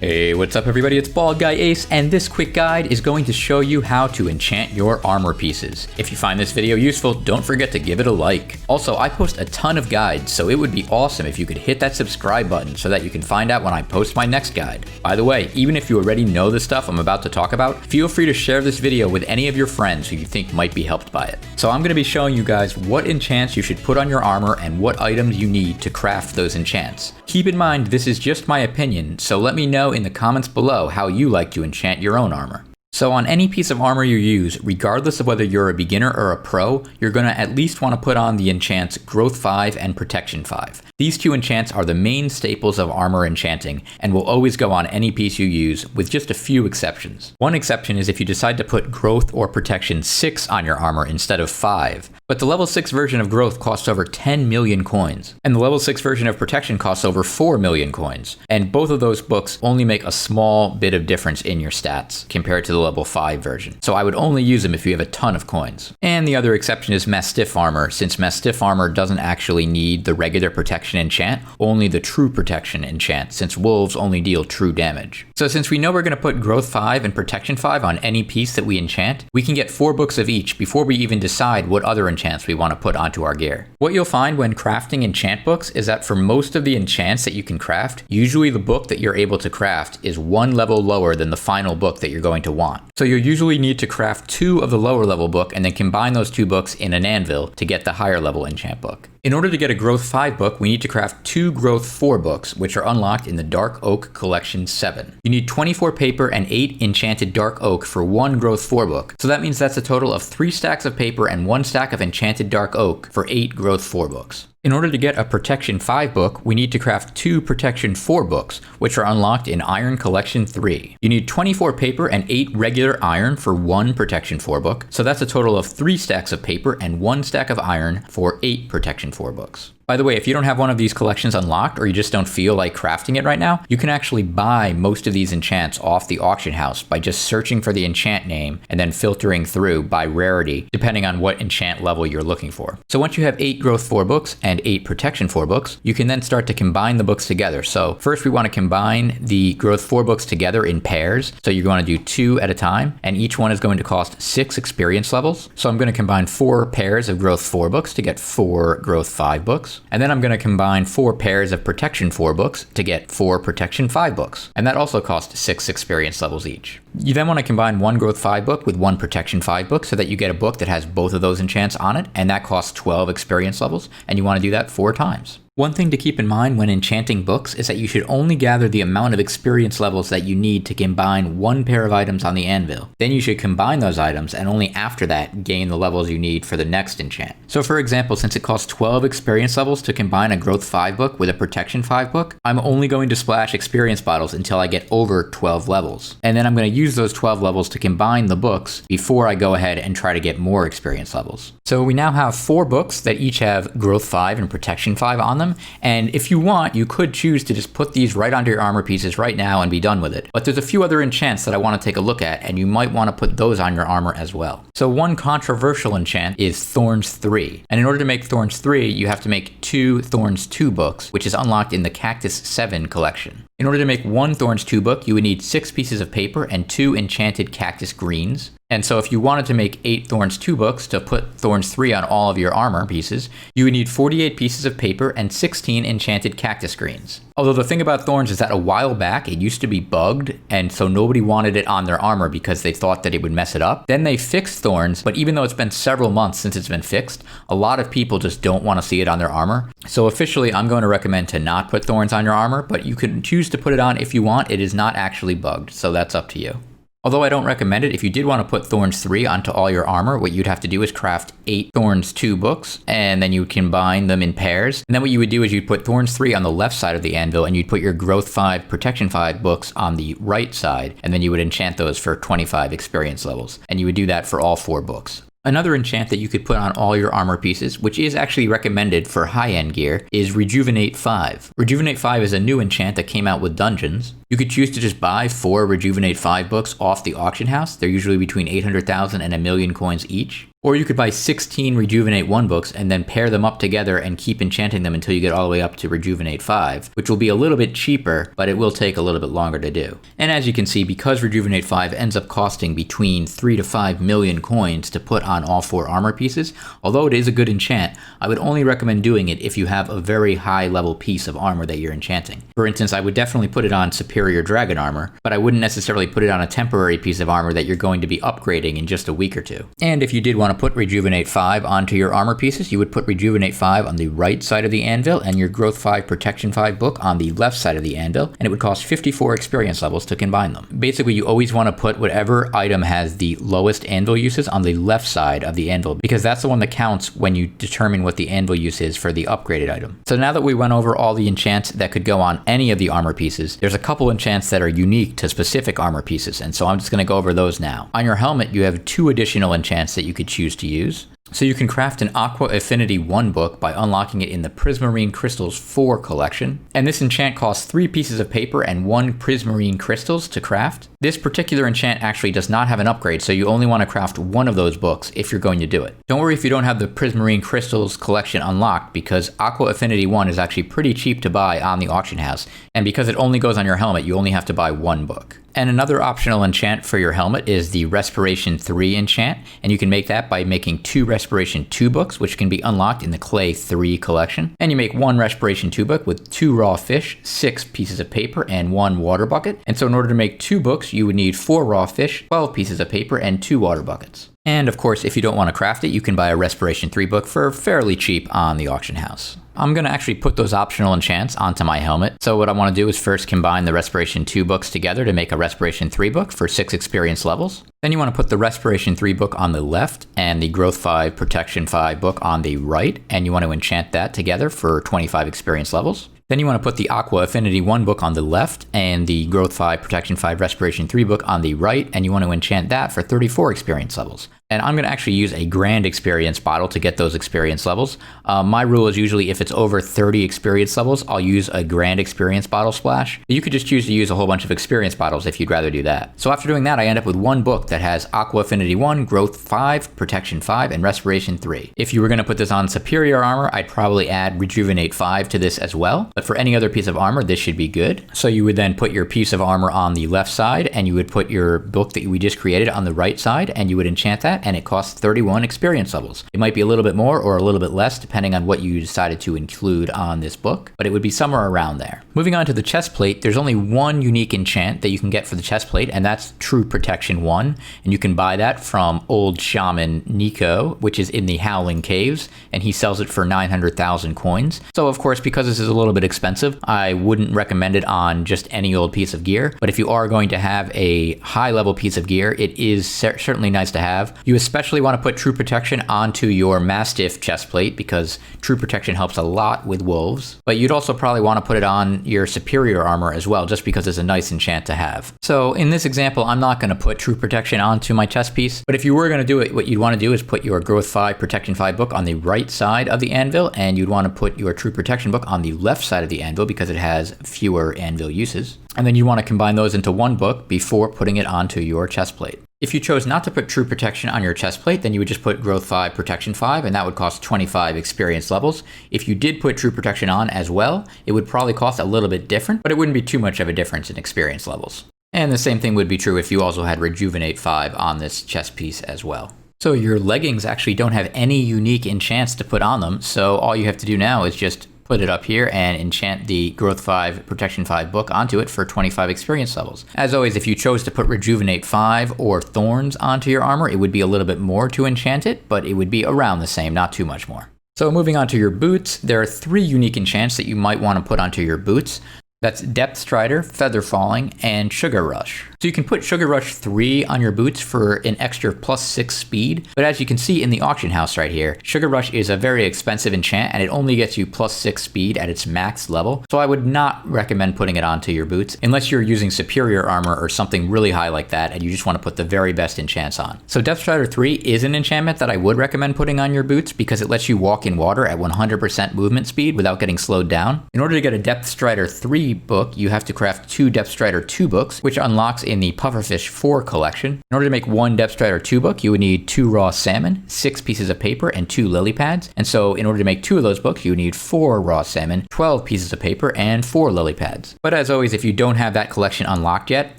Hey, what's up everybody, it's Bald Guy Ace, and this quick guide is going to show you how to enchant your armor pieces. If you find this video useful, don't forget to give it a like. Also, I post a ton of guides, so it would be awesome if you could hit that subscribe button so that you can find out when I post my next guide. By the way, even if you already know the stuff I'm about to talk about, feel free to share this video with any of your friends who you think might be helped by it. So I'm going to be showing you guys what enchants you should put on your armor and what items you need to craft those enchants. Keep in mind, this is just my opinion, so let me know in the comments below how you like to enchant your own armor. So on any piece of armor you use, regardless of whether you're a beginner or a pro, you're going to at least want to put on the enchants Growth 5 and Protection 5. These two enchants are the main staples of armor enchanting and will always go on any piece you use, with just a few exceptions. One exception is if you decide to put Growth or Protection 6 on your armor instead of 5. But the level 6 version of Growth costs over 10 million coins, and the level 6 version of Protection costs over 4 million coins, and both of those books only make a small bit of difference in your stats compared to the level 5 version. So I would only use them if you have a ton of coins. And the other exception is Mastiff armor, since Mastiff armor doesn't actually need the regular protection enchant, only the true protection enchant, since wolves only deal true damage. So since we know we're going to put Growth 5 and Protection 5 on any piece that we enchant, we can get 4 books of each before we even decide what other enchants we want to put onto our gear. What you'll find when crafting enchant books is that for most of the enchants that you can craft, usually the book that you're able to craft is one level lower than the final book that you're going to want. So you'll usually need to craft 2 of the lower level book and then combine those 2 books in an anvil to get the higher level enchant book. In order to get a Growth 5 book, we need to craft 2 Growth 4 books, which are unlocked in the Dark Oak Collection 7. You need 24 paper and 8 enchanted Dark Oak for 1 Growth 4 book, so that means that's a total of 3 stacks of paper and 1 stack of enchanted Dark Oak for 8 Growth 4 books. In order to get a Protection 5 book, we need to craft 2 Protection 4 books, which are unlocked in Iron Collection 3. You need 24 paper and 8 regular iron for 1 Protection 4 book, so that's a total of 3 stacks of paper and 1 stack of iron for 8 Protection 4 books. By the way, if you don't have one of these collections unlocked or you just don't feel like crafting it right now, you can actually buy most of these enchants off the auction house by just searching for the enchant name and then filtering through by rarity, depending on what enchant level you're looking for. So once you have 8 Growth 4 books and 8 Protection 4 books, you can then start to combine the books together. So first we want to combine the Growth 4 books together in pairs. So you're going to do 2 at a time, and each one is going to cost 6 experience levels. So I'm going to combine 4 pairs of Growth 4 books to get 4 Growth 5 books. And then I'm going to combine 4 pairs of Protection 4 books to get 4 Protection 5 books. And that also costs 6 experience levels each. You then want to combine 1 Growth 5 book with 1 Protection 5 book so that you get a book that has both of those enchants on it, and that costs 12 experience levels, and you want to do that 4 times. One thing to keep in mind when enchanting books is that you should only gather the amount of experience levels that you need to combine 1 pair of items on the anvil. Then you should combine those items and only after that gain the levels you need for the next enchant. So for example, since it costs 12 experience levels to combine a Growth 5 book with a Protection 5 book, I'm only going to splash experience bottles until I get over 12 levels. And then I'm going to use those 12 levels to combine the books before I go ahead and try to get more experience levels. So we now have 4 books that each have Growth 5 and Protection 5 on them. And if you want, you could choose to just put these right onto your armor pieces right now and be done with it. But there's a few other enchants that I want to take a look at, and you might want to put those on your armor as well. So one controversial enchant is Thorns 3. And in order to make Thorns 3, you have to make 2 Thorns 2 books, which is unlocked in the Cactus 7 collection. In order to make 1 Thorns 2 book, you would need 6 pieces of paper and 2 enchanted cactus greens. And so if you wanted to make 8 Thorns 2 books to put Thorns 3 on all of your armor pieces, you would need 48 pieces of paper and 16 enchanted cactus greens. Although the thing about Thorns is that a while back it used to be bugged, and so nobody wanted it on their armor because they thought that it would mess it up. Then they fixed Thorns, but even though it's been several months since it's been fixed, a lot of people just don't want to see it on their armor. So officially I'm going to recommend to not put Thorns on your armor, but you can choose to put it on if you want. It is not actually bugged, so that's up to you. Although I don't recommend it, if you did want to put Thorns 3 onto all your armor, what you'd have to do is craft 8 Thorns 2 books, and then you would combine them in pairs. And then what you would do is you'd put Thorns 3 on the left side of the anvil, and you'd put your Growth 5, Protection 5 books on the right side, and then you would enchant those for 25 experience levels. And you would do that for all 4 books. Another enchant that you could put on all your armor pieces, which is actually recommended for high-end gear, is Rejuvenate 5. Rejuvenate 5 is a new enchant that came out with dungeons. You could choose to just buy 4 Rejuvenate 5 books off the auction house. They're usually between 800,000 and 1,000,000 coins each. Or you could buy 16 Rejuvenate 1 books and then pair them up together and keep enchanting them until you get all the way up to Rejuvenate 5, which will be a little bit cheaper, but it will take a little bit longer to do. And as you can see, because Rejuvenate 5 ends up costing between 3 to 5 million coins to put on all 4 armor pieces, although it is a good enchant, I would only recommend doing it if you have a very high level piece of armor that you're enchanting. For instance, I would definitely put it on Superior Dragon armor, but I wouldn't necessarily put it on a temporary piece of armor that you're going to be upgrading in just a week or two. And if you did want to put Rejuvenate 5 onto your armor pieces, you would put Rejuvenate 5 on the right side of the anvil and your Growth 5 Protection 5 book on the left side of the anvil, and it would cost 54 experience levels to combine them. Basically, you always want to put whatever item has the lowest anvil uses on the left side of the anvil, because that's the one that counts when you determine what the anvil use is for the upgraded item. So now that we went over all the enchants that could go on any of the armor pieces, there's a couple enchants that are unique to specific armor pieces, and so I'm just going to go over those now. On your helmet, you have 2 additional enchants that you could choose to use. So you can craft an Aqua Affinity 1 book by unlocking it in the Prismarine Crystals 4 collection. And this enchant costs 3 pieces of paper and 1 Prismarine Crystals to craft. This particular enchant actually does not have an upgrade, so you only want to craft 1 of those books if you're going to do it. Don't worry if you don't have the Prismarine Crystals collection unlocked, because Aqua Affinity 1 is actually pretty cheap to buy on the auction house. And because it only goes on your helmet, you only have to buy 1 book. And another optional enchant for your helmet is the Respiration 3 enchant, and you can make that by making 2 Respiration 2 books, which can be unlocked in the Clay 3 collection. And you make 1 Respiration 2 book with 2 raw fish, 6 pieces of paper, and 1 water bucket. And so in order to make 2 books, you would need 4 raw fish, 12 pieces of paper, and 2 water buckets. And of course, if you don't want to craft it, you can buy a Respiration 3 book for fairly cheap on the auction house. I'm going to actually put those optional enchants onto my helmet. So what I want to do is first combine the Respiration 2 books together to make a Respiration 3 book for 6 experience levels. Then you want to put the Respiration 3 book on the left and the Growth 5 Protection 5 book on the right, and you want to enchant that together for 25 experience levels. Then you want to put the Aqua Affinity 1 book on the left and the Growth 5 Protection 5 Respiration 3 book on the right, and you want to enchant that for 34 experience levels. And I'm going to actually use a grand experience bottle to get those experience levels. My rule is usually if it's over 30 experience levels, I'll use a grand experience bottle splash. You could just choose to use a whole bunch of experience bottles if you'd rather do that. So after doing that, I end up with 1 book that has Aqua Affinity 1, Growth 5, Protection 5, and Respiration 3. If you were going to put this on Superior armor, I'd probably add Rejuvenate 5 to this as well. But for any other piece of armor, this should be good. So you would then put your piece of armor on the left side, and you would put your book that we just created on the right side, and you would enchant that, and it costs 31 experience levels. It might be a little bit more or a little bit less depending on what you decided to include on this book, but it would be somewhere around there. Moving on to the Chestplate, there's only 1 unique enchant that you can get for the Chestplate, and that's True Protection 1, and you can buy that from Old Shaman Nico, which is in the Howling Caves, and he sells it for 900,000 coins. So of course, because this is a little bit expensive, I wouldn't recommend it on just any old piece of gear, but if you are going to have a high level piece of gear, it is certainly nice to have. You especially want to put True Protection onto your Mastiff Chestplate because True Protection helps a lot with wolves, but you'd also probably want to put it on your Superior armor as well, just because it's a nice enchant to have. So in this example, I'm not going to put True Protection onto my chest piece, but if you were going to do it, what you'd want to do is put your Growth 5 Protection 5 book on the right side of the anvil, and you'd want to put your True Protection book on the left side of the anvil because it has fewer anvil uses. And then you want to combine those into 1 book before putting it onto your chestplate. If you chose not to put True Protection on your chestplate, then you would just put Growth 5 Protection 5, and that would cost 25 experience levels. If you did put True Protection on as well, it would probably cost a little bit different, but it wouldn't be too much of a difference in experience levels. And the same thing would be true if you also had Rejuvenate 5 on this chest piece as well. So your leggings actually don't have any unique enchants to put on them, so all you have to do now is just put it up here and enchant the Growth 5 Protection 5 book onto it for 25 experience levels. As always, if you chose to put Rejuvenate 5 or Thorns onto your armor, it would be a little bit more to enchant it, but it would be around the same, not too much more. So moving on to your boots, there are 3 unique enchants that you might want to put onto your boots. That's Depth Strider, Feather Falling, and Sugar Rush. So you can put Sugar Rush 3 on your boots for an extra +6 speed, but as you can see in the auction house right here, Sugar Rush is a very expensive enchant and it only gets you +6 speed at its max level, so I would not recommend putting it onto your boots unless you're using Superior armor or something really high like that and you just want to put the very best enchants on. So Depth Strider 3 is an enchantment that I would recommend putting on your boots because it lets you walk in water at 100% movement speed without getting slowed down. In order to get a Depth Strider 3 book, you have to craft 2 Depth Strider 2 books, which unlocks in the Pufferfish 4 collection. In order to make one Depth Strider 2 book, you would need 2 raw salmon, 6 pieces of paper, and 2 lily pads. And so in order to make 2 of those books, you would need 4 raw salmon, 12 pieces of paper, and 4 lily pads. But as always, if you don't have that collection unlocked yet,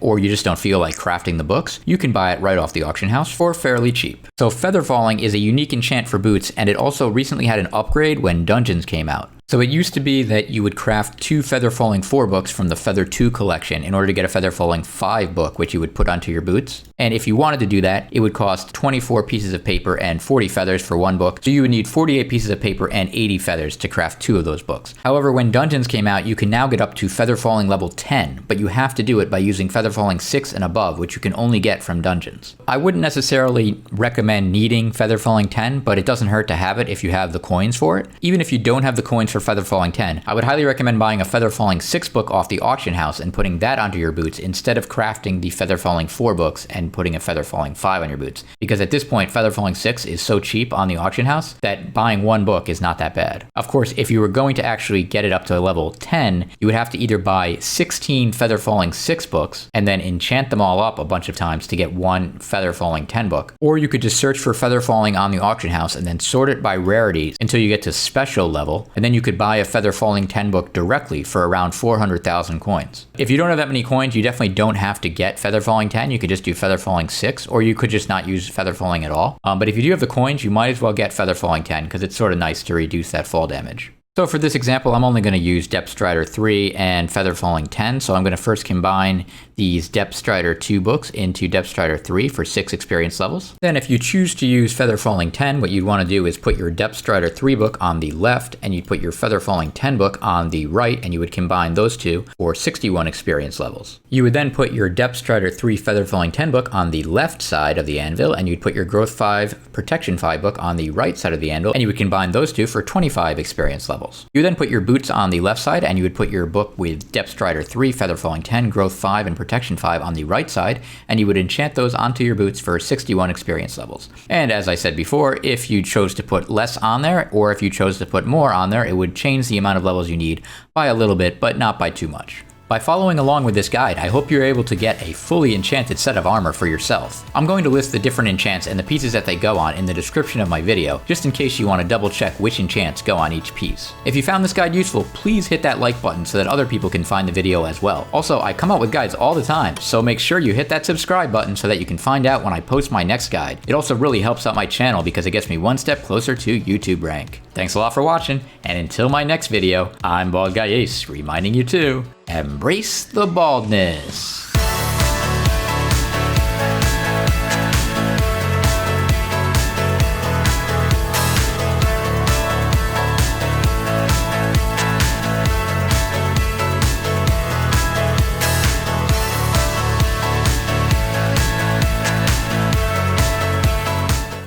or you just don't feel like crafting the books, you can buy it right off the auction house for fairly cheap. So Feather Falling is a unique enchant for boots, and it also recently had an upgrade when Dungeons came out. So it used to be that you would craft 2 Feather Falling 4 books from the Feather 2 collection in order to get a Feather Falling 5 book, which you would put onto your boots. And if you wanted to do that, it would cost 24 pieces of paper and 40 feathers for one book. So you would need 48 pieces of paper and 80 feathers to craft 2 of those books. However, when Dungeons came out, you can now get up to Feather Falling level 10, but you have to do it by using Feather Falling 6 and above, which you can only get from Dungeons. I wouldn't necessarily recommend needing Feather Falling 10, but it doesn't hurt to have it if you have the coins for it. Even if you don't have the coins for Feather Falling 10, I would highly recommend buying a Feather Falling 6 book off the auction house and putting that onto your boots instead of crafting the Feather Falling 4 books and putting a Feather Falling 5 on your boots. Because at this point, Feather Falling 6 is so cheap on the auction house that buying one book is not that bad. Of course, if you were going to actually get it up to level 10, you would have to either buy 16 Feather Falling 6 books and then enchant them all up a bunch of times to get one Feather Falling 10 book. Or you could just search for Feather Falling on the auction house and then sort it by rarity until you get to special level, and then you could buy a Feather Falling 10 book directly for around 400,000 coins. If you don't have that many coins, you definitely don't have to get Feather Falling 10. You could just do Feather Falling 6, or you could just not use Feather Falling at all. But if you do have the coins, you might as well get Feather Falling 10 because it's sort of nice to reduce that fall damage. So for this example, I'm only going to use Depth Strider 3 and Feather Falling 10. So I'm going to first combine these Depth Strider 2 books into Depth Strider 3 for 6 experience levels. Then if you choose to use Feather Falling 10, what you'd want to do is put your Depth Strider 3 book on the left, and you'd put your Feather Falling 10 book on the right, and you would combine those two for 61 experience levels. You would then put your Depth Strider 3 Feather Falling 10 book on the left side of the anvil, and you'd put your Growth 5 Protection 5 book on the right side of the anvil, and you would combine those two for 25 experience levels. You then put your boots on the left side, and you would put your book with Depth Strider 3, Feather Falling 10, Growth 5, and Protection 5 on the right side, and you would enchant those onto your boots for 61 experience levels. And as I said before, if you chose to put less on there, or if you chose to put more on there, it would change the amount of levels you need by a little bit, but not by too much. By following along with this guide, I hope you're able to get a fully enchanted set of armor for yourself. I'm going to list the different enchants and the pieces that they go on in the description of my video, just in case you want to double check which enchants go on each piece. If you found this guide useful, please hit that like button so that other people can find the video as well. Also, I come out with guides all the time, so make sure you hit that subscribe button so that you can find out when I post my next guide. It also really helps out my channel because it gets me one step closer to YouTube rank. Thanks a lot for watching, and until my next video, I'm Bald Guy Ace, reminding you to embrace the baldness.